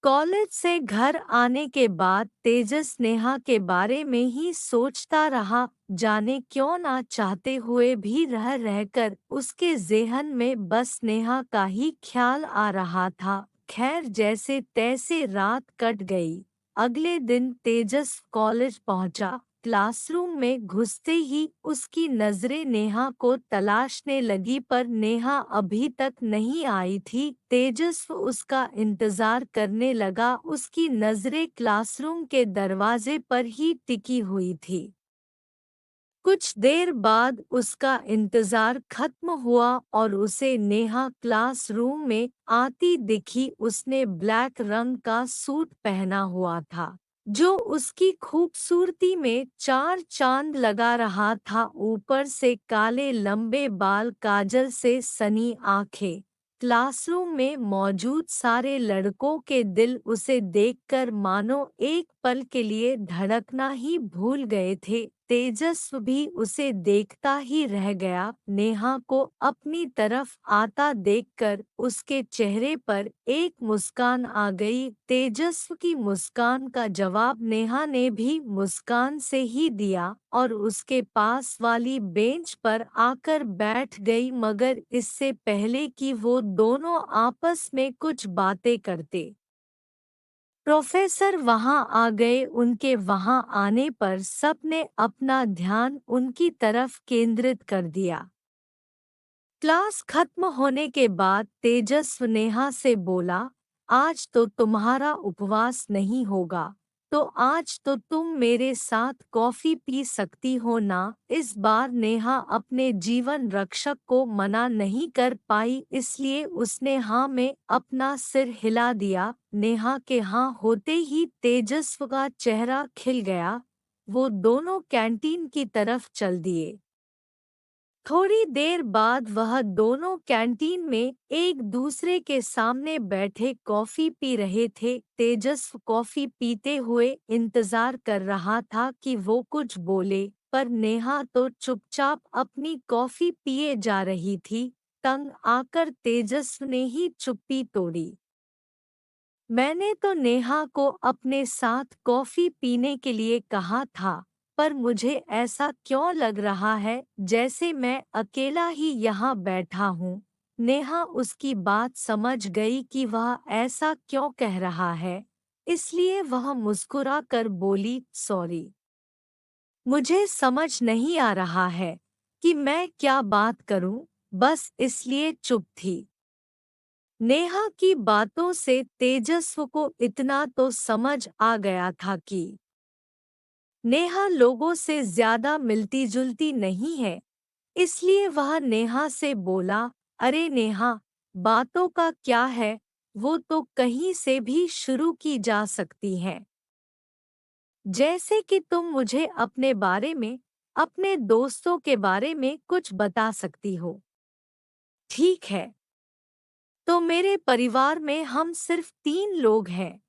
College से घर आने के बाद तेजस नेहा के बारे में ही सोचता रहा। जाने क्यों ना चाहते हुए भी रह रहकर उसके ज़ेहन में बस नेहा का ही ख्याल आ रहा था। खैर जैसे तैसे रात कट गई। अगले दिन तेजस कॉलेज पहुंचा। क्लासरूम में घुसते ही उसकी नजरें नेहा को तलाशने लगी, पर नेहा अभी तक नहीं आई थी। तेजस उसका इंतजार करने लगा। उसकी नजरें क्लासरूम के दरवाजे पर ही टिकी हुई थी। कुछ देर बाद उसका इंतजार खत्म हुआ और उसे नेहा क्लासरूम में आती दिखी। उसने ब्लैक रंग का सूट पहना हुआ था, जो उसकी खूबसूरती में चार चांद लगा रहा था। ऊपर से काले लंबे बाल, काजल से सनी आंखें। क्लासरूम में मौजूद सारे लड़कों के दिल उसे देखकर मानो एक पल के लिए धड़कना ही भूल गए थे। तेजस्व भी उसे देखता ही रह गया। नेहा को अपनी तरफ आता देखकर उसके चेहरे पर एक मुस्कान आ गई। तेजस्व की मुस्कान का जवाब नेहा ने भी मुस्कान से ही दिया और उसके पास वाली बेंच पर आकर बैठ गई। मगर इससे पहले कि वो दोनों आपस में कुछ बातें करते, प्रोफेसर वहां आ गए। उनके वहां आने पर सबने अपना ध्यान उनकी तरफ केंद्रित कर दिया। क्लास खत्म होने के बाद तेजस्व नेहा से बोला, आज तो तुम्हारा उपवास नहीं होगा, तो आज तो तुम मेरे साथ कॉफी पी सकती हो ना। इस बार नेहा अपने जीवन रक्षक को मना नहीं कर पाई, इसलिए उसने हाँ में अपना सिर हिला दिया। नेहा के हाँ होते ही तेजस्व का चेहरा खिल गया। वो दोनों कैंटीन की तरफ चल दिए। थोड़ी देर बाद वह दोनों कैंटीन में एक दूसरे के सामने बैठे कॉफी पी रहे थे। तेजस्व कॉफी पीते हुए इंतजार कर रहा था कि वो कुछ बोले, पर नेहा तो चुपचाप अपनी कॉफी पिए जा रही थी। तंग आकर तेजस्व ने ही चुप्पी तोड़ी। मैंने तो नेहा को अपने साथ कॉफी पीने के लिए कहा था, पर मुझे ऐसा क्यों लग रहा है जैसे मैं अकेला ही यहाँ बैठा हूँ। नेहा उसकी बात समझ गई कि वह ऐसा क्यों कह रहा है, इसलिए वह मुस्कुरा कर बोली, सॉरी, मुझे समझ नहीं आ रहा है कि मैं क्या बात करूँ, बस इसलिए चुप थी। नेहा की बातों से तेजस्व को इतना तो समझ आ गया था कि नेहा लोगों से ज्यादा मिलती जुलती नहीं है, इसलिए वह नेहा से बोला, अरे नेहा, बातों का क्या है, वो तो कहीं से भी शुरू की जा सकती हैं। जैसे कि तुम मुझे अपने बारे में, अपने दोस्तों के बारे में कुछ बता सकती हो। ठीक है, तो मेरे परिवार में हम सिर्फ 3 लोग हैं,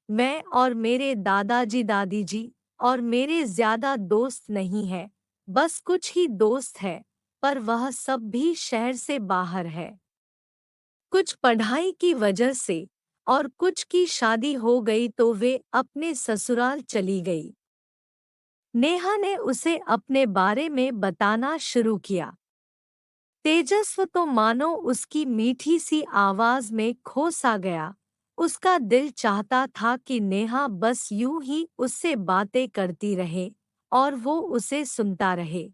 मैं और मेरे दादाजी दादी और मेरे ज्यादा दोस्त नहीं हैं, बस कुछ ही दोस्त हैं, पर वह सब भी शहर से बाहर है। कुछ पढ़ाई की वजह से और कुछ की शादी हो गई तो वे अपने ससुराल चली गई। नेहा ने उसे अपने बारे में बताना शुरू किया। तेजस्व तो मानो उसकी मीठी सी आवाज में खो सा गया। उसका दिल चाहता था कि नेहा बस यूं ही उससे बातें करती रहे और वो उसे सुनता रहे।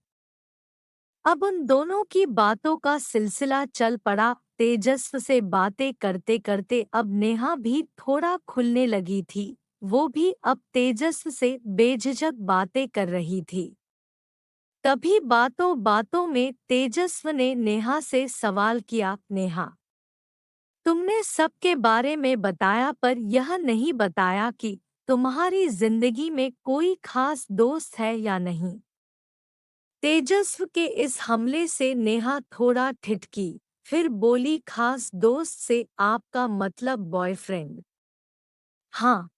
अब उन दोनों की बातों का सिलसिला चल पड़ा। तेजस्व से बातें करते करते अब नेहा भी थोड़ा खुलने लगी थी। वो भी अब तेजस्व से बेझिझक बातें कर रही थी। तभी बातों बातों में तेजस्व ने नेहा से सवाल किया, नेहा, तुमने सबके बारे में बताया पर यह नहीं बताया कि तुम्हारी जिंदगी में कोई खास दोस्त है या नहीं। तेजस्व के इस हमले से नेहा थोड़ा ठिठकी, फिर बोली, खास दोस्त से आपका मतलब बॉयफ्रेंड? हाँ।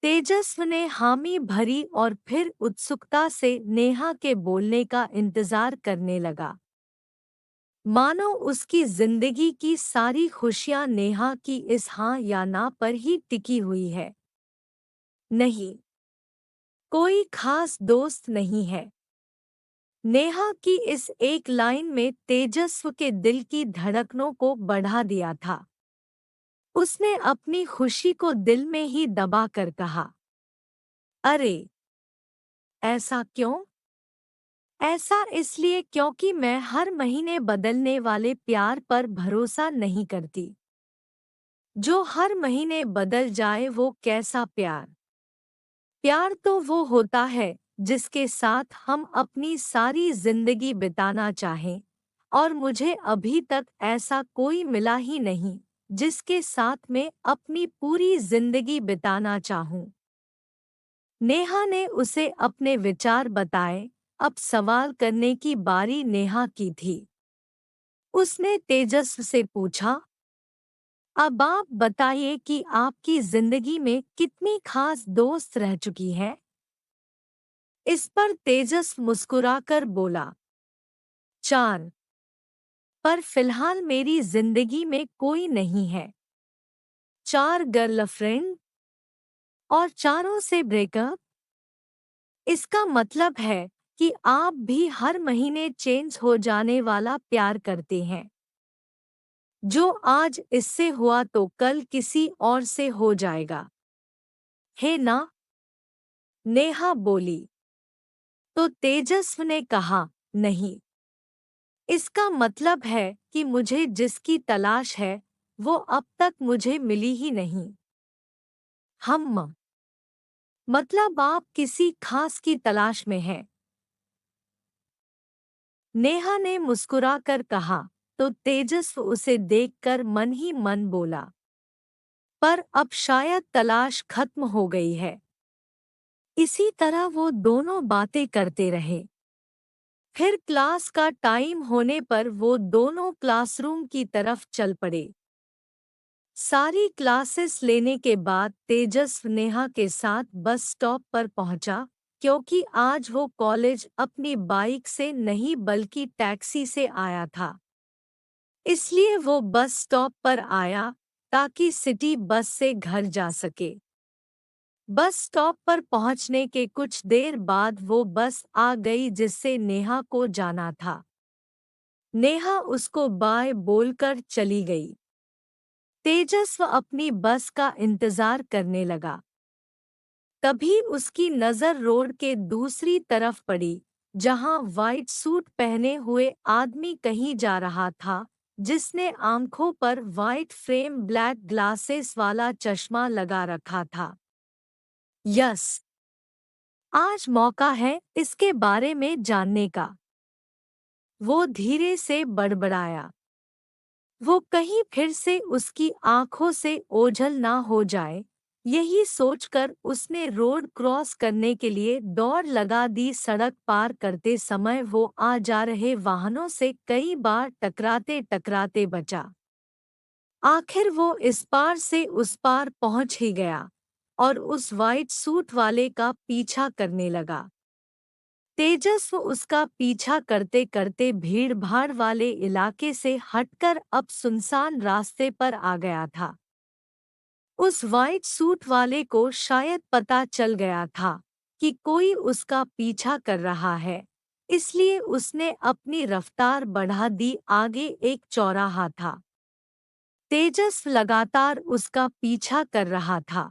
तेजस्व ने हामी भरी और फिर उत्सुकता से नेहा के बोलने का इंतजार करने लगा। मानो उसकी जिंदगी की सारी खुशियां नेहा की इस हाँ या ना पर ही टिकी हुई है। नहीं, कोई खास दोस्त नहीं है। नेहा की इस एक लाइन में तेजस्व के दिल की धड़कनों को बढ़ा दिया था। उसने अपनी खुशी को दिल में ही दबा कर कहा, अरे, ऐसा क्यों? ऐसा इसलिए क्योंकि मैं हर महीने बदलने वाले प्यार पर भरोसा नहीं करती। जो हर महीने बदल जाए वो कैसा प्यार? प्यार तो वो होता है जिसके साथ हम अपनी सारी जिंदगी बिताना चाहें, और मुझे अभी तक ऐसा कोई मिला ही नहीं जिसके साथ में अपनी पूरी जिंदगी बिताना चाहूं। नेहा ने उसे अपने विचार बताए। अब सवाल करने की बारी नेहा की थी। उसने तेजस्व से पूछा, अब आप बताइए कि आपकी जिंदगी में कितनी खास दोस्त रह चुकी हैं? इस पर तेजस मुस्कुराकर बोला, 4। पर फिलहाल मेरी जिंदगी में कोई नहीं है। 4 गर्लफ्रेंड और चारों से ब्रेकअप। इसका मतलब है कि आप भी हर महीने चेंज हो जाने वाला प्यार करते हैं। जो आज इससे हुआ तो कल किसी और से हो जाएगा, है ना? नेहा बोली। तो तेजस्व ने कहा, नहीं। इसका मतलब है कि मुझे जिसकी तलाश है वो अब तक मुझे मिली ही नहीं। हम मतलब आप किसी खास की तलाश में हैं? नेहा ने मुस्कुराकर कहा। तो तेजस्व उसे देखकर मन ही मन बोला, पर अब शायद तलाश खत्म हो गई है। इसी तरह वो दोनों बातें करते रहे। फिर क्लास का टाइम होने पर वो दोनों क्लासरूम की तरफ चल पड़े। सारी क्लासेस लेने के बाद तेजस्व नेहा के साथ बस स्टॉप पर पहुंचा, क्योंकि आज वो कॉलेज अपनी बाइक से नहीं बल्कि टैक्सी से आया था। इसलिए वो बस स्टॉप पर आया ताकि सिटी बस से घर जा सके। बस स्टॉप पर पहुंचने के कुछ देर बाद वो बस आ गई जिससे नेहा को जाना था। नेहा उसको बाय बोलकर चली गई। तेजस्व अपनी बस का इंतजार करने लगा। तभी उसकी नज़र रोड के दूसरी तरफ पड़ी, जहां वाइट सूट पहने हुए आदमी कहीं जा रहा था, जिसने आंखों पर वाइट फ्रेम ब्लैक ग्लासेस वाला चश्मा लगा रखा था। यस, आज मौका है इसके बारे में जानने का, वो धीरे से बड़बड़ाया। वो कहीं फिर से उसकी आंखों से ओझल ना हो जाए, यही सोचकर उसने रोड क्रॉस करने के लिए दौड़ लगा दी। सड़क पार करते समय वो आ जा रहे वाहनों से कई बार टकराते टकराते बचा। आखिर वो इस पार से उस पार पहुंच ही गया और उस वाइट सूट वाले का पीछा करने लगा। तेजस्व उसका पीछा करते करते भीड़ भाड़ वाले इलाके से हटकर अब सुनसान रास्ते पर आ गया था। उस वाइट सूट वाले को शायद पता चल गया था कि कोई उसका पीछा कर रहा है, इसलिए उसने अपनी रफ्तार बढ़ा दी। आगे एक चौराहा था। तेजस्व लगातार उसका पीछा कर रहा था।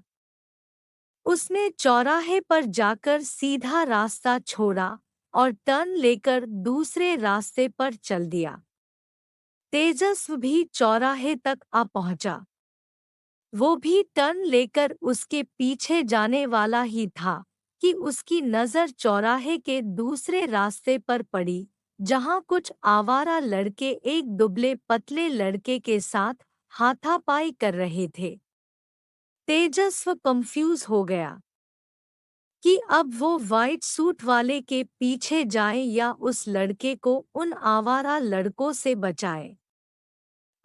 उसने चौराहे पर जाकर सीधा रास्ता छोड़ा और टर्न लेकर दूसरे रास्ते पर चल दिया। तेजस्व भी चौराहे तक आ पहुंचा। वो भी टर्न लेकर उसके पीछे जाने वाला ही था कि उसकी नज़र चौराहे के दूसरे रास्ते पर पड़ी, जहां कुछ आवारा लड़के एक दुबले पतले लड़के के साथ हाथापाई कर रहे थे। तेजस्व कंफ्यूज हो गया कि अब वो वाइट सूट वाले के पीछे जाए या उस लड़के को उन आवारा लड़कों से बचाए।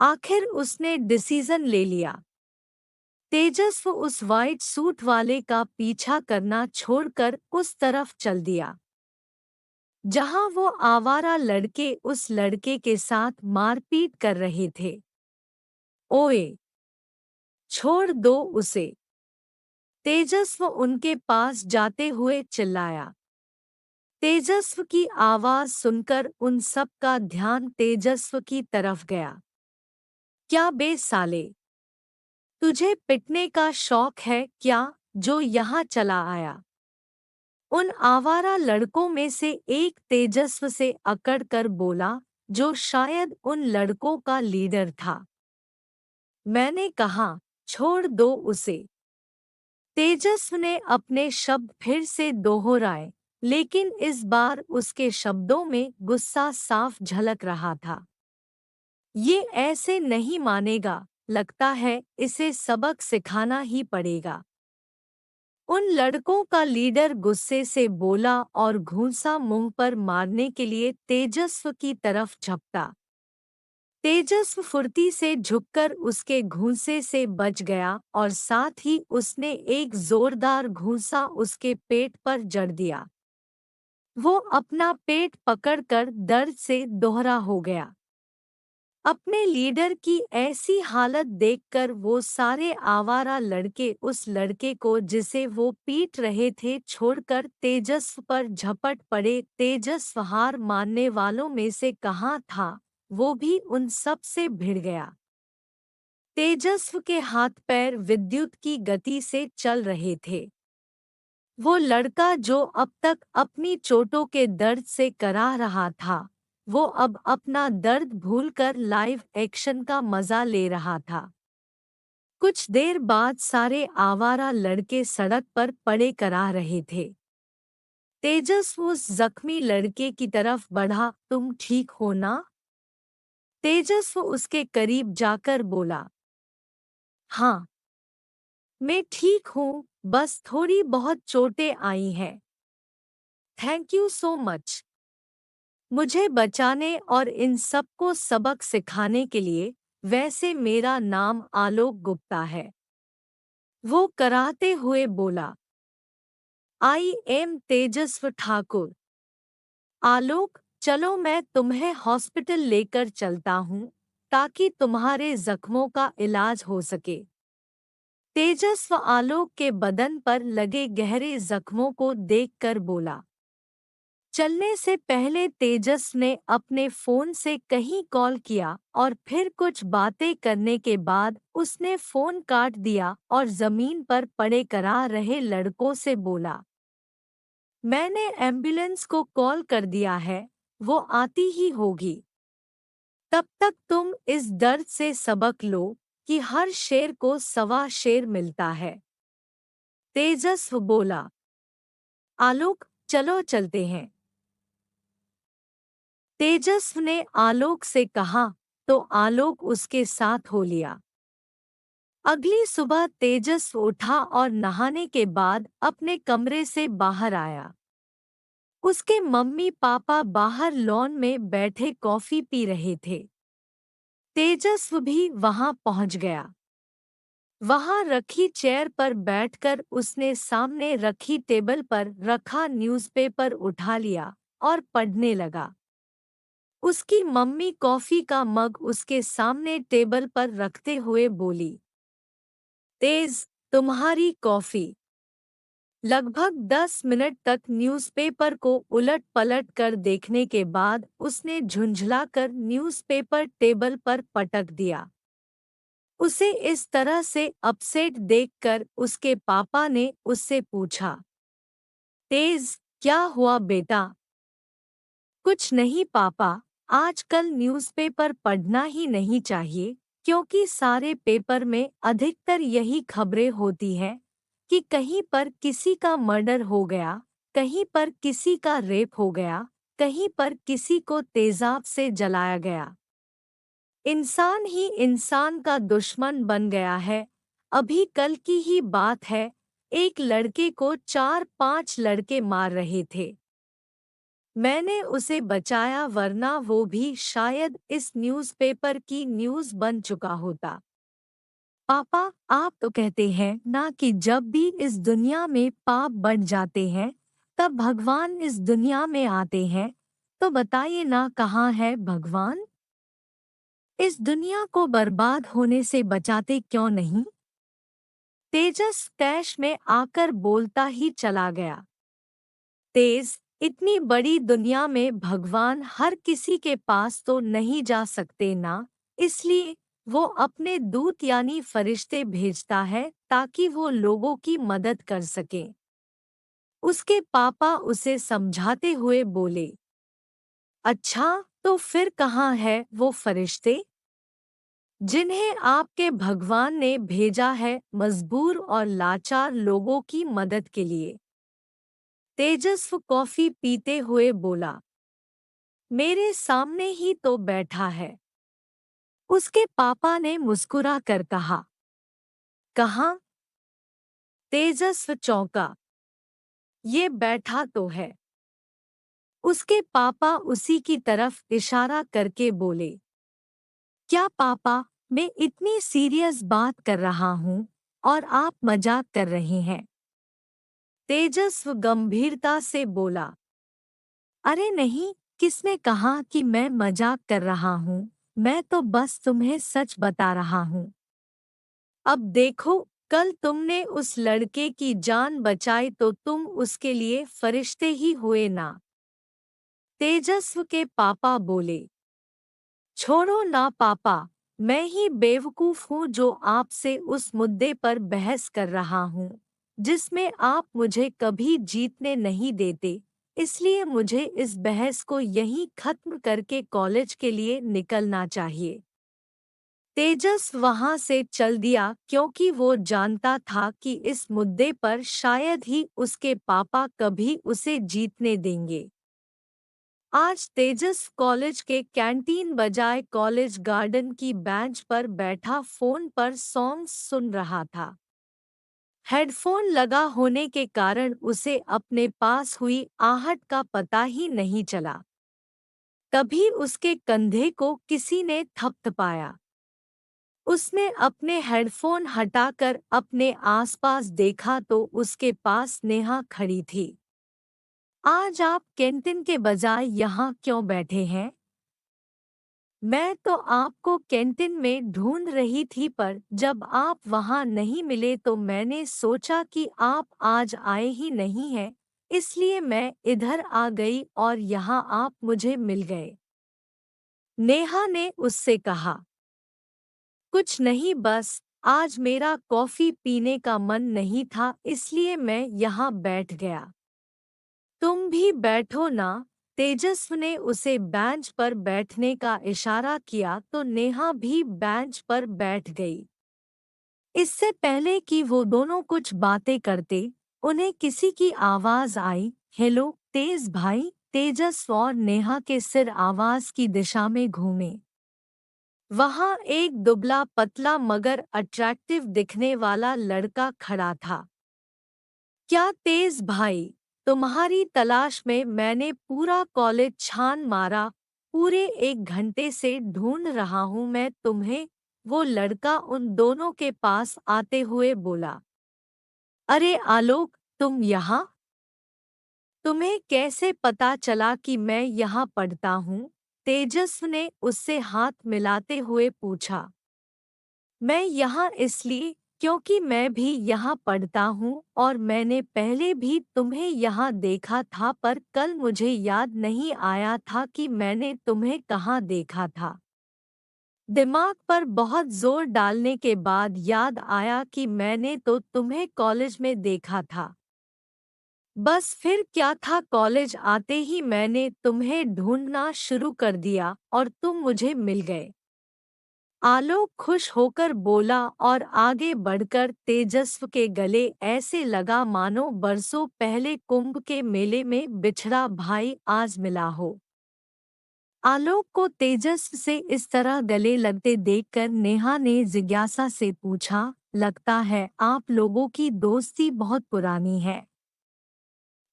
आखिर उसने डिसीजन ले लिया। तेजस्व उस वाइट सूट वाले का पीछा करना छोड़कर उस तरफ चल दिया। जहां वो आवारा लड़के उस लड़के के साथ मारपीट कर रहे थे। ओए, छोड़ दो उसे! तेजस्व उनके पास जाते हुए चिल्लाया। तेजस्व की आवाज सुनकर उन सब का ध्यान तेजस्व की तरफ गया। क्या बे साले, तुझे पिटने का शौक है क्या, जो यहाँ चला आया? उन आवारा लड़कों में से एक तेजस्व से अकड़ कर बोला, जो शायद उन लड़कों का लीडर था। मैंने कहा, छोड़ दो उसे। तेजस्व ने अपने शब्द फिर से दोहराए, लेकिन इस बार उसके शब्दों में गुस्सा साफ झलक रहा था। ये ऐसे नहीं मानेगा, लगता है इसे सबक सिखाना ही पड़ेगा। उन लड़कों का लीडर गुस्से से बोला और घूंसा मुंह पर मारने के लिए तेजस्व की तरफ झपटा। तेजस्व फुर्ती से झुककर उसके घूंसे से बच गया और साथ ही उसने एक जोरदार घूंसा उसके पेट पर जड़ दिया। वो अपना पेट पकड़कर दर्द से दोहरा हो गया। अपने लीडर की ऐसी हालत देखकर वो सारे आवारा लड़के उस लड़के को जिसे वो पीट रहे थे छोड़कर तेजस्व पर झपट पड़े। तेजस्व हार मानने वालों में से कहाँ था, वो भी उन सब से भिड़ गया। तेजस्व के हाथ पैर विद्युत की गति से चल रहे थे। वो लड़का जो अब तक अपनी चोटों के दर्द से कराह रहा था, वो अब अपना दर्द भूलकर लाइव एक्शन का मजा ले रहा था। कुछ देर बाद सारे आवारा लड़के सड़क पर पड़े कराह रहे थे। तेजस्व उस जख्मी लड़के की तरफ बढ़ा, तुम ठीक हो ना? तेजस्व उसके करीब जाकर बोला, हाँ, मैं ठीक हूँ, बस थोड़ी बहुत चोटें आई हैं। थैंक यू सो मच मुझे बचाने और इन सबको सबक सिखाने के लिए। वैसे मेरा नाम आलोक गुप्ता है, वो कराहते हुए बोला। I am Tejasv Thakur. आलोक, चलो मैं तुम्हें हॉस्पिटल लेकर चलता हूँ, ताकि तुम्हारे जख्मों का इलाज हो सके। तेजस्व आलोक के बदन पर लगे गहरे जख्मों को देखकर बोला। चलने से पहले तेजस ने अपने फोन से कहीं कॉल किया और फिर कुछ बातें करने के बाद उसने फोन काट दिया और जमीन पर पड़े करा रहे लड़कों से बोला, मैंने एम्बुलेंस को कॉल कर दिया है, वो आती ही होगी। तब तक तुम इस दर्द से सबक लो कि हर शेर को सवा शेर मिलता है। तेजस्व बोला। आलोक, चलो चलते हैं। तेजस्व ने आलोक से कहा, तो आलोक उसके साथ हो लिया। अगली सुबह तेजस्व उठा और नहाने के बाद अपने कमरे से बाहर आया। उसके मम्मी पापा बाहर लॉन में बैठे कॉफी पी रहे थे। तेजस्व भी वहां पहुंच गया। वहां रखी चेयर पर बैठकर उसने सामने रखी टेबल पर रखा न्यूज़पेपर उठा लिया और पढ़ने लगा। उसकी मम्मी कॉफी का मग उसके सामने टेबल पर रखते हुए बोली, तेज, तुम्हारी कॉफी। लगभग 10 मिनट तक न्यूज़पेपर को उलट पलट कर देखने के बाद उसने झुंझलाकर न्यूज़पेपर टेबल पर पटक दिया। उसे इस तरह से अपसेट देखकर उसके पापा ने उससे पूछा, तेज, क्या हुआ बेटा? कुछ नहीं पापा, आजकल न्यूज़पेपर पढ़ना ही नहीं चाहिए, क्योंकि सारे पेपर में अधिकतर यही खबरें होती हैं कि कहीं पर किसी का मर्डर हो गया, कहीं पर किसी का रेप हो गया, कहीं पर किसी को तेजाब से जलाया गया। इंसान ही इंसान का दुश्मन बन गया है। अभी कल की ही बात है, एक लड़के को 4-5 लड़के मार रहे थे। मैंने उसे बचाया, वरना वो भी शायद इस न्यूज़पेपर की न्यूज़ बन चुका होता। पापा, आप तो कहते हैं ना कि जब भी इस दुनिया में पाप बढ़ जाते हैं तब भगवान इस दुनिया में आते हैं, तो बताइए ना कहाँ है भगवान? इस दुनिया को बर्बाद होने से बचाते क्यों नहीं? तेजस तैश में आकर बोलता ही चला गया। तेज, इतनी बड़ी दुनिया में भगवान हर किसी के पास तो नहीं जा सकते ना, इसलिए वो अपने दूत यानी फरिश्ते भेजता है ताकि वो लोगों की मदद कर सके। उसके पापा उसे समझाते हुए बोले, अच्छा, तो फिर कहाँ है वो फरिश्ते जिन्हें आपके भगवान ने भेजा है मजबूर और लाचार लोगों की मदद के लिए? तेजस्व कॉफी पीते हुए बोला, मेरे सामने ही तो बैठा है। उसके पापा ने मुस्कुरा कर कहा। कहाँ? तेजस्व चौंका। ये बैठा तो है। उसके पापा उसी की तरफ इशारा करके बोले, क्या पापा, मैं इतनी सीरियस बात कर रहा हूँ और आप मजाक कर रहे हैं? तेजस्व गंभीरता से बोला, अरे नहीं, किसने कहा कि मैं मजाक कर रहा हूँ? मैं तो बस तुम्हें सच बता रहा हूँ। अब देखो, कल तुमने उस लड़के की जान बचाई तो तुम उसके लिए फरिश्ते ही हुए ना। तेजस्व के पापा बोले, छोड़ो ना पापा, मैं ही बेवकूफ हूँ जो आपसे उस मुद्दे पर बहस कर रहा हूँ जिसमें आप मुझे कभी जीतने नहीं देते, इसलिए मुझे इस बहस को यहीं खत्म करके कॉलेज के लिए निकलना चाहिए। तेजस वहां से चल दिया क्योंकि वो जानता था कि इस मुद्दे पर शायद ही उसके पापा कभी उसे जीतने देंगे। आज तेजस कॉलेज के कैंटीन बजाय कॉलेज गार्डन की बेंच पर बैठा फोन पर सॉन्ग्स सुन रहा था। हेडफोन लगा होने के कारण उसे अपने पास हुई आहट का पता ही नहीं चला। तभी उसके कंधे को किसी ने थपथपाया। उसने अपने हेडफोन हटाकर अपने आसपास देखा तो उसके पास नेहा खड़ी थी। आज आप कैंटीन के बजाय यहाँ क्यों बैठे हैं? मैं तो आपको कैंटीन में ढूंढ रही थी पर जब आप वहाँ नहीं मिले तो मैंने सोचा कि आप आज आए ही नहीं हैं, इसलिए मैं इधर आ गई और यहाँ आप मुझे मिल गए। नेहा ने उससे कहा। कुछ नहीं, बस आज मेरा कॉफी पीने का मन नहीं था इसलिए मैं यहाँ बैठ गया। तुम भी बैठो ना। तेजस्व ने उसे बेंच पर बैठने का इशारा किया तो नेहा भी बेंच पर बैठ गई। इससे पहले कि वो दोनों कुछ बातें करते, उन्हें किसी की आवाज आई, हेलो तेज भाई। तेजस्व और नेहा के सिर आवाज की दिशा में घूमे। वहाँ एक दुबला पतला मगर अट्रैक्टिव दिखने वाला लड़का खड़ा था। क्या तेज भाई, तुम्हारी तलाश में मैंने पूरा कॉलेज छान मारा, पूरे 1 घंटे से ढूंढ रहा हूँ मैं तुम्हें। वो लड़का उन दोनों के पास आते हुए बोला। अरे आलोक, तुम यहाँ? तुम्हें कैसे पता चला कि मैं यहाँ पढ़ता हूँ? तेजस्व ने उससे हाथ मिलाते हुए पूछा। मैं यहाँ इसलिए क्योंकि मैं भी यहाँ पढ़ता हूँ और मैंने पहले भी तुम्हें यहाँ देखा था पर कल मुझे याद नहीं आया था कि मैंने तुम्हें कहाँ देखा था। दिमाग पर बहुत जोर डालने के बाद याद आया कि मैंने तो तुम्हें कॉलेज में देखा था। बस फिर क्या था, कॉलेज आते ही मैंने तुम्हें ढूंढना शुरू कर दिया और तुम मुझे मिल गए। आलोक खुश होकर बोला और आगे बढ़कर तेजस्व के गले ऐसे लगा मानो बरसों पहले कुंभ के मेले में बिछड़ा भाई आज मिला हो। आलोक को तेजस्व से इस तरह गले लगते देखकर नेहा ने जिज्ञासा से पूछा, लगता है आप लोगों की दोस्ती बहुत पुरानी है।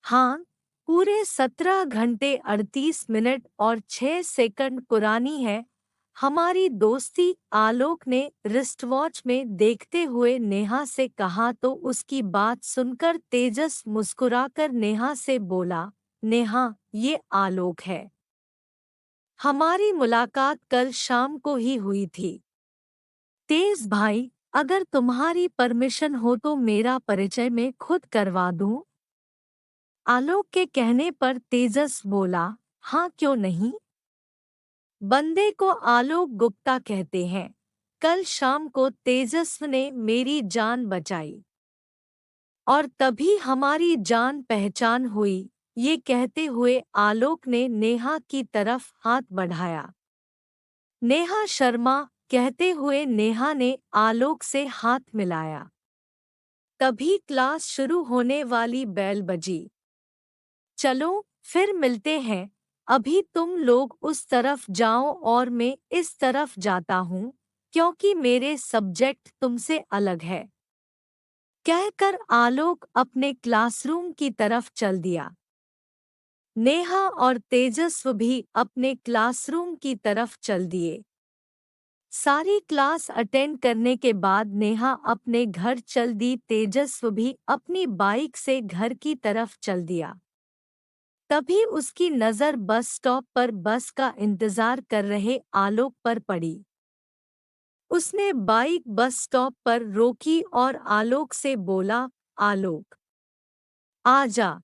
हाँ, पूरे 17 घंटे 38 मिनट और 6 सेकंड पुरानी है। हमारी दोस्ती, आलोक ने रिस्ट वॉच में देखते हुए नेहा से कहा तो उसकी बात सुनकर तेजस मुस्कुराकर नेहा से बोला, नेहा, ये आलोक है। हमारी मुलाकात कल शाम को ही हुई थी। तेज भाई, अगर तुम्हारी परमिशन हो तो मेरा परिचय मैं खुद करवा दूं? आलोक के कहने पर तेजस बोला, हाँ क्यों नहीं। बंदे को आलोक गुप्ता कहते हैं। कल शाम को तेजस्व ने मेरी जान बचाई और तभी हमारी जान पहचान हुई। ये कहते हुए आलोक ने नेहा की तरफ हाथ बढ़ाया। नेहा शर्मा, कहते हुए नेहा ने आलोक से हाथ मिलाया। तभी क्लास शुरू होने वाली बेल बजी। चलो फिर मिलते हैं, अभी तुम लोग उस तरफ जाओ और मैं इस तरफ जाता हूँ, क्योंकि मेरे सब्जेक्ट तुमसे अलग है। कहकर आलोक अपने क्लासरूम की तरफ चल दिया। नेहा और तेजस्व भी अपने क्लासरूम की तरफ चल दिए। सारी क्लास अटेंड करने के बाद नेहा अपने घर चल दी। तेजस्व भी अपनी बाइक से घर की तरफ चल दिया। तभी उसकी नज़र बस स्टॉप पर बस का इंतजार कर रहे आलोक पर पड़ी। उसने बाइक बस स्टॉप पर रोकी और आलोक से बोला, आलोक, आ जा।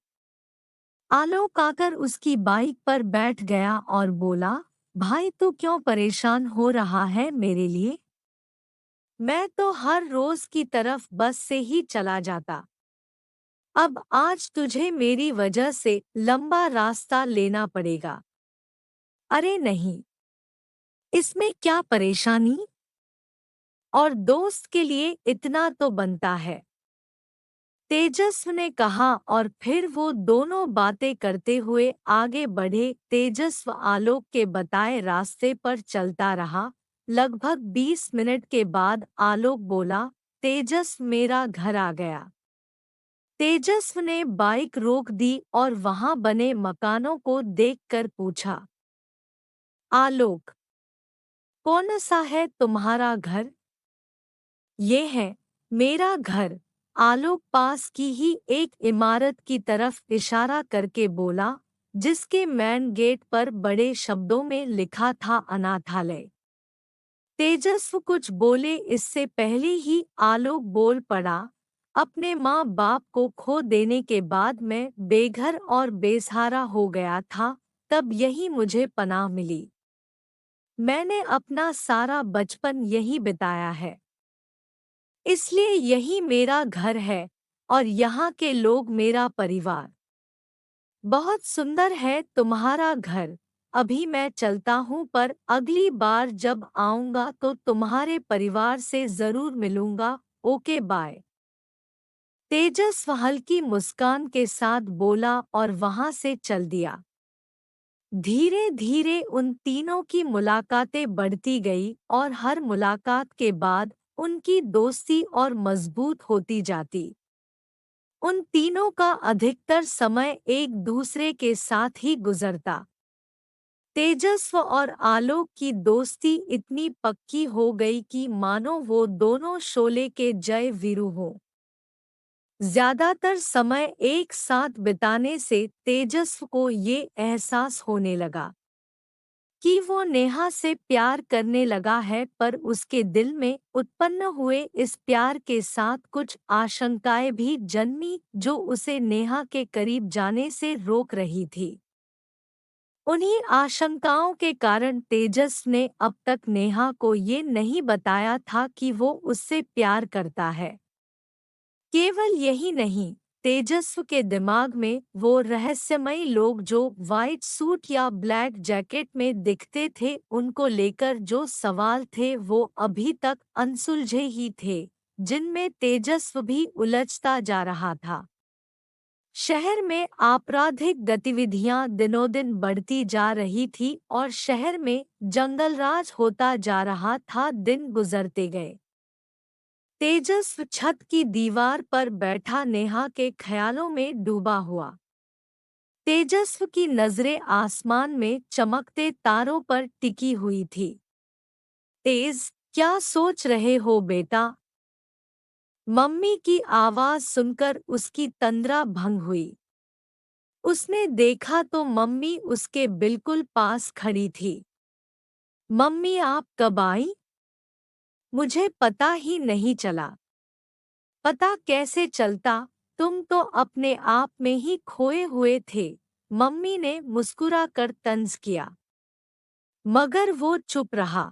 आलोक आकर उसकी बाइक पर बैठ गया और बोला, भाई तू क्यों परेशान हो रहा है मेरे लिए? मैं तो हर रोज की तरफ बस से ही चला जाता। अब आज तुझे मेरी वजह से लंबा रास्ता लेना पड़ेगा। अरे नहीं, इसमें क्या परेशानी? और दोस्त के लिए इतना तो बनता है। तेजस्व ने कहा और फिर वो दोनों बातें करते हुए आगे बढ़े। तेजस्व आलोक के बताए रास्ते पर चलता रहा। लगभग 20 मिनट के बाद आलोक बोला, तेजस्व मेरा घर आ गया। तेजस्व ने बाइक रोक दी और वहां बने मकानों को देखकर पूछा, आलोक, कौन सा है तुम्हारा घर? ये है मेरा घर। आलोक पास की ही एक इमारत की तरफ इशारा करके बोला, जिसके मेन गेट पर बड़े शब्दों में लिखा था अनाथालय। तेजस्व कुछ बोले इससे पहले ही आलोक बोल पड़ा, अपने माँ बाप को खो देने के बाद मैं बेघर और बेसहारा हो गया था, तब यही मुझे पनाह मिली। मैंने अपना सारा बचपन यही बिताया है, इसलिए यही मेरा घर है और यहाँ के लोग मेरा परिवार। बहुत सुंदर है तुम्हारा घर। अभी मैं चलता हूँ, पर अगली बार जब आऊँगा तो तुम्हारे परिवार से ज़रूर मिलूँगा। Okay bye. तेजस्व हल्की मुस्कान के साथ बोला और वहाँ से चल दिया। धीरे धीरे उन तीनों की मुलाकातें बढ़ती गई और हर मुलाकात के बाद उनकी दोस्ती और मजबूत होती जाती। उन तीनों का अधिकतर समय एक दूसरे के साथ ही गुजरता। तेजस्व और आलोक की दोस्ती इतनी पक्की हो गई कि मानो वो दोनों शोले के जय वीरू हों। ज्यादातर समय एक साथ बिताने से तेजस्व को ये एहसास होने लगा कि वो नेहा से प्यार करने लगा है, पर उसके दिल में उत्पन्न हुए इस प्यार के साथ कुछ आशंकाएं भी जन्मी जो उसे नेहा के करीब जाने से रोक रही थी। उन्हीं आशंकाओं के कारण तेजस ने अब तक नेहा को ये नहीं बताया था कि वो उससे प्यार करता है। केवल यही नहीं, तेजस्व के दिमाग में वो रहस्यमयी लोग जो वाइट सूट या ब्लैक जैकेट में दिखते थे, उनको लेकर जो सवाल थे वो अभी तक अनसुलझे ही थे, जिनमें तेजस्व भी उलझता जा रहा था। शहर में आपराधिक गतिविधियां दिनोंदिन बढ़ती जा रही थी और शहर में जंगलराज होता जा रहा था। दिन गुजरते गए। तेजस्व छत की दीवार पर बैठा नेहा के ख्यालों में डूबा हुआ। तेजस्व की नजरें आसमान में चमकते तारों पर टिकी हुई थी। तेज, क्या सोच रहे हो बेटा? मम्मी की आवाज सुनकर उसकी तंद्रा भंग हुई। उसने देखा तो मम्मी उसके बिल्कुल पास खड़ी थी। मम्मी, आप कब आई? मुझे पता ही नहीं चला। पता कैसे चलता, तुम तो अपने आप में ही खोए हुए थे। मम्मी ने मुस्कुराकर तंज किया। मगर वो चुप रहा।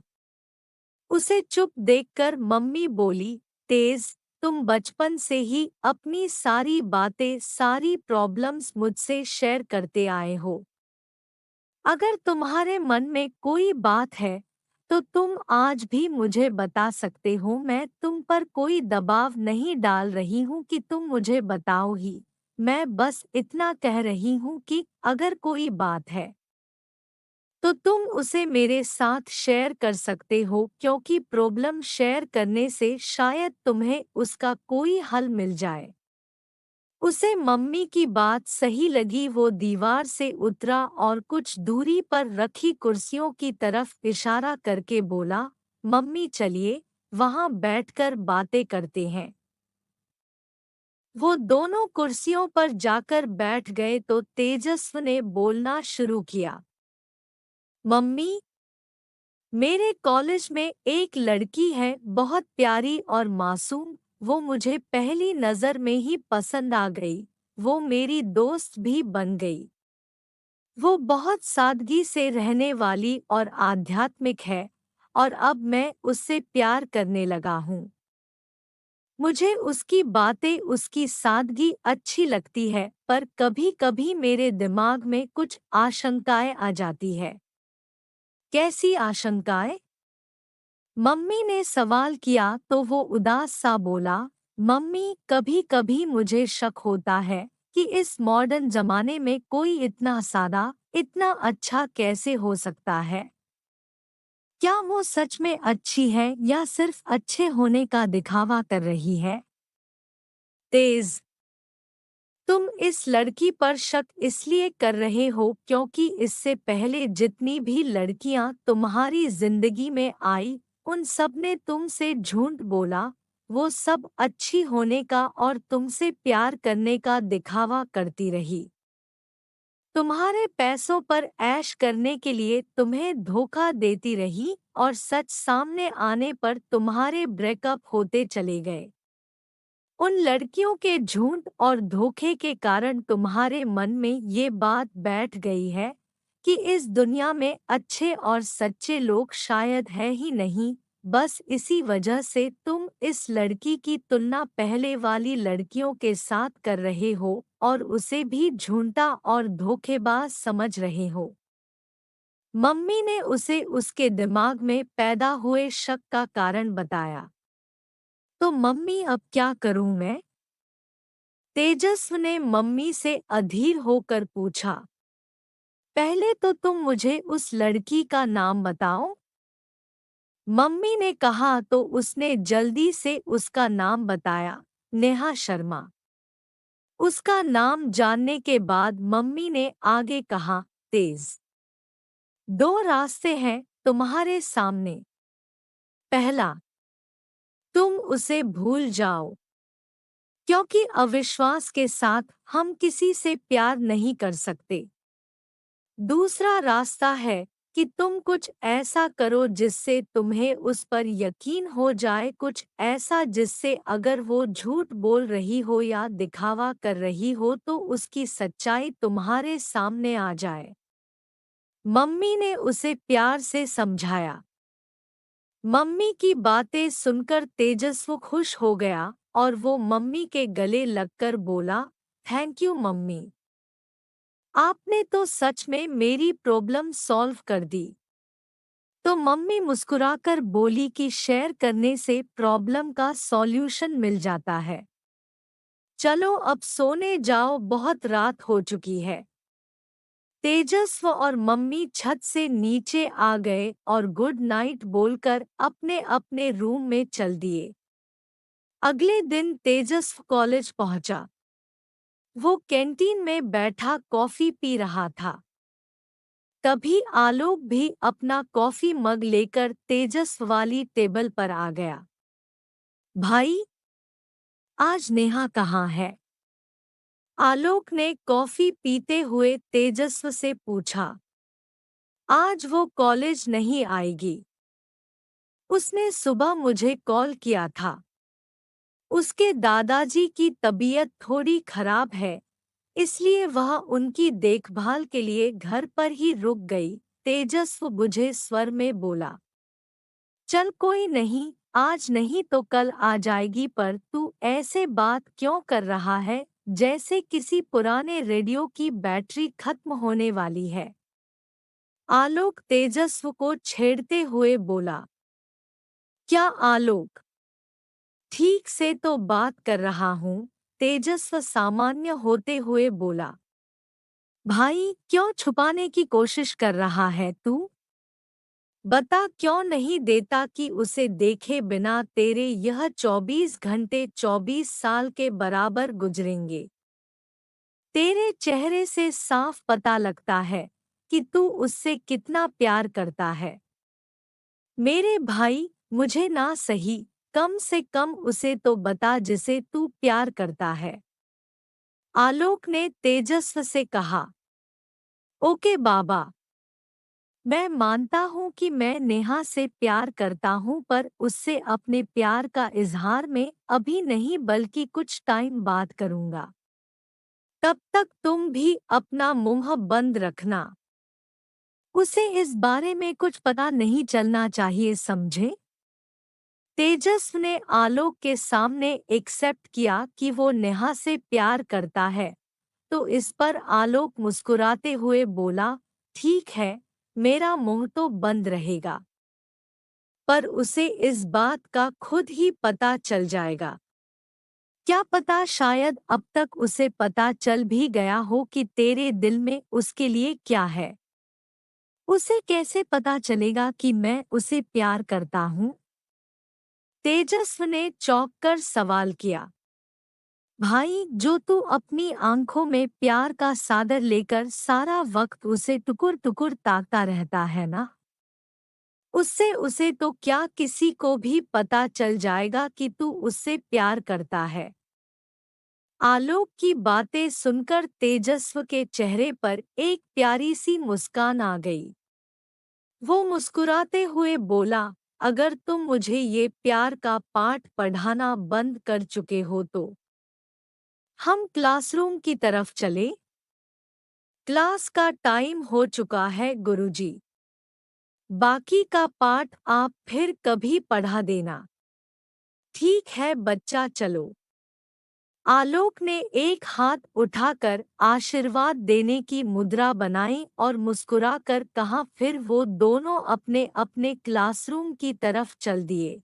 उसे चुप देखकर मम्मी बोली, तेज, तुम बचपन से ही अपनी सारी बातें, सारी प्रॉब्लम्स मुझसे शेयर करते आए हो। अगर तुम्हारे मन में कोई बात है तो तुम आज भी मुझे बता सकते हो। मैं तुम पर कोई दबाव नहीं डाल रही हूँ कि तुम मुझे बताओ ही। मैं बस इतना कह रही हूँ कि अगर कोई बात है तो तुम उसे मेरे साथ शेयर कर सकते हो, क्योंकि प्रॉब्लम शेयर करने से शायद तुम्हें उसका कोई हल मिल जाए। उसे मम्मी की बात सही लगी। वो दीवार से उतरा और कुछ दूरी पर रखी कुर्सियों की तरफ इशारा करके बोला, मम्मी चलिए, वहां बैठकर बातें करते हैं। वो दोनों कुर्सियों पर जाकर बैठ गए तो तेजस्व ने बोलना शुरू किया। मम्मी, मेरे कॉलेज में एक लड़की है, बहुत प्यारी और मासूम। वो मुझे पहली नज़र में ही पसंद आ गई। वो मेरी दोस्त भी बन गई। वो बहुत सादगी से रहने वाली और आध्यात्मिक है, और अब मैं उससे प्यार करने लगा हूँ। मुझे उसकी बातें, उसकी सादगी अच्छी लगती है, पर कभी-कभी मेरे दिमाग में कुछ आशंकाएं आ जाती है। कैसी आशंकाएं? मम्मी ने सवाल किया तो वो उदास सा बोला, मम्मी, कभी कभी मुझे शक होता है कि इस मॉडर्न जमाने में कोई इतना सादा, इतना अच्छा कैसे हो सकता है। क्या वो सच में अच्छी है या सिर्फ अच्छे होने का दिखावा कर रही है? तेज, तुम इस लड़की पर शक इसलिए कर रहे हो क्योंकि इससे पहले जितनी भी लड़कियां तुम्हारी जिंदगी में आई, उन सब ने तुमसे झूठ बोला। वो सब अच्छी होने का और तुमसे प्यार करने का दिखावा करती रही। तुम्हारे पैसों पर ऐश करने के लिए तुम्हें धोखा देती रही, और सच सामने आने पर तुम्हारे ब्रेकअप होते चले गए। उन लड़कियों के झूठ और धोखे के कारण तुम्हारे मन में ये बात बैठ गई है कि इस दुनिया में अच्छे और सच्चे लोग शायद है ही नहीं। बस इसी वजह से तुम इस लड़की की तुलना पहले वाली लड़कियों के साथ कर रहे हो और उसे भी झूठा और धोखेबाज समझ रहे हो। मम्मी ने उसे उसके दिमाग में पैदा हुए शक का कारण बताया। तो मम्मी, अब क्या करूं मैं? तेजस्व ने मम्मी से अधीर होकर पूछा। पहले तो तुम मुझे उस लड़की का नाम बताओ। मम्मी ने कहा तो उसने जल्दी से उसका नाम बताया, नेहा शर्मा। उसका नाम जानने के बाद मम्मी ने आगे कहा, तेज, दो रास्ते हैं तुम्हारे सामने। पहला, तुम उसे भूल जाओ, क्योंकि अविश्वास के साथ हम किसी से प्यार नहीं कर सकते। दूसरा रास्ता है कि तुम कुछ ऐसा करो जिससे तुम्हें उस पर यकीन हो जाए, कुछ ऐसा जिससे अगर वो झूठ बोल रही हो या दिखावा कर रही हो तो उसकी सच्चाई तुम्हारे सामने आ जाए। मम्मी ने उसे प्यार से समझाया। मम्मी की बातें सुनकर तेजस्व खुश हो गया और वो मम्मी के गले लगकर बोला, थैंक यू मम्मी। आपने तो सच में मेरी प्रॉब्लम सॉल्व कर दी। तो मम्मी मुस्कुराकर बोली कि शेयर करने से प्रॉब्लम का सॉल्यूशन मिल जाता है। चलो अब सोने जाओ, बहुत रात हो चुकी है। तेजस्व और मम्मी छत से नीचे आ गए और गुड नाइट बोलकर अपने अपने रूम में चल दिए। अगले दिन तेजस्व कॉलेज पहुंचा। वो कैंटीन में बैठा कॉफी पी रहा था। तभी आलोक भी अपना कॉफी मग लेकर तेजस वाली टेबल पर आ गया। भाई, आज नेहा कहाँ है? आलोक ने कॉफी पीते हुए तेजस्व से पूछा। आज वो कॉलेज नहीं आएगी। उसने सुबह मुझे कॉल किया था। उसके दादाजी की तबीयत थोड़ी खराब है, इसलिए वह उनकी देखभाल के लिए घर पर ही रुक गई। तेजस्व बुझे स्वर में बोला। चल कोई नहीं, आज नहीं तो कल आ जाएगी, पर तू ऐसे बात क्यों कर रहा है जैसे किसी पुराने रेडियो की बैटरी खत्म होने वाली है? आलोक तेजस्व को छेड़ते हुए बोला। क्या आलोक? ठीक से तो बात कर रहा हूँ, तेजस्व सामान्य होते हुए बोला। भाई, क्यों छुपाने की कोशिश कर रहा है तू? बता, क्यों नहीं देता कि उसे देखे बिना तेरे यह 24 घंटे 24 साल के बराबर गुजरेंगे। तेरे चेहरे से साफ पता लगता है कि तू उससे कितना प्यार करता है। मेरे भाई, मुझे ना सही, कम से कम उसे तो बता जिसे तू प्यार करता है। आलोक ने तेजस्व से कहा। ओके बाबा, मैं मानता हूँ कि मैं नेहा से प्यार करता हूँ, पर उससे अपने प्यार का इजहार मैं अभी नहीं बल्कि कुछ टाइम बाद करूँगा। तब तक तुम भी अपना मुंह बंद रखना। उसे इस बारे में कुछ पता नहीं चलना चाहिए, समझे? तेजस्व ने आलोक के सामने एक्सेप्ट किया कि वो नेहा से प्यार करता है, तो इस पर आलोक मुस्कुराते हुए बोला, ठीक है, मेरा मुंह तो बंद रहेगा। पर उसे इस बात का खुद ही पता चल जाएगा। क्या पता शायद अब तक उसे पता चल भी गया हो कि तेरे दिल में उसके लिए क्या है। उसे कैसे पता चलेगा कि मैं उसे प्यार करता हूँ? तेजस्व ने चौंक कर सवाल किया। भाई, जो तू अपनी आंखों में प्यार का सागर लेकर सारा वक्त उसे टुकुर टुकुर ताकता रहता है ना, उससे उसे तो क्या किसी को भी पता चल जाएगा कि तू उससे प्यार करता है। आलोक की बातें सुनकर तेजस्व के चेहरे पर एक प्यारी सी मुस्कान आ गई। वो मुस्कुराते हुए बोला, अगर तुम मुझे ये प्यार का पाठ पढ़ाना बंद कर चुके हो तो हम क्लासरूम की तरफ चले। क्लास का टाइम हो चुका है गुरुजी। बाकी का पाठ आप फिर कभी पढ़ा देना। ठीक है बच्चा, चलो। आलोक ने एक हाथ उठाकर आशीर्वाद देने की मुद्रा बनाई और मुस्कुराकर कहा, फिर वो दोनों अपने अपने क्लासरूम की तरफ चल दिए।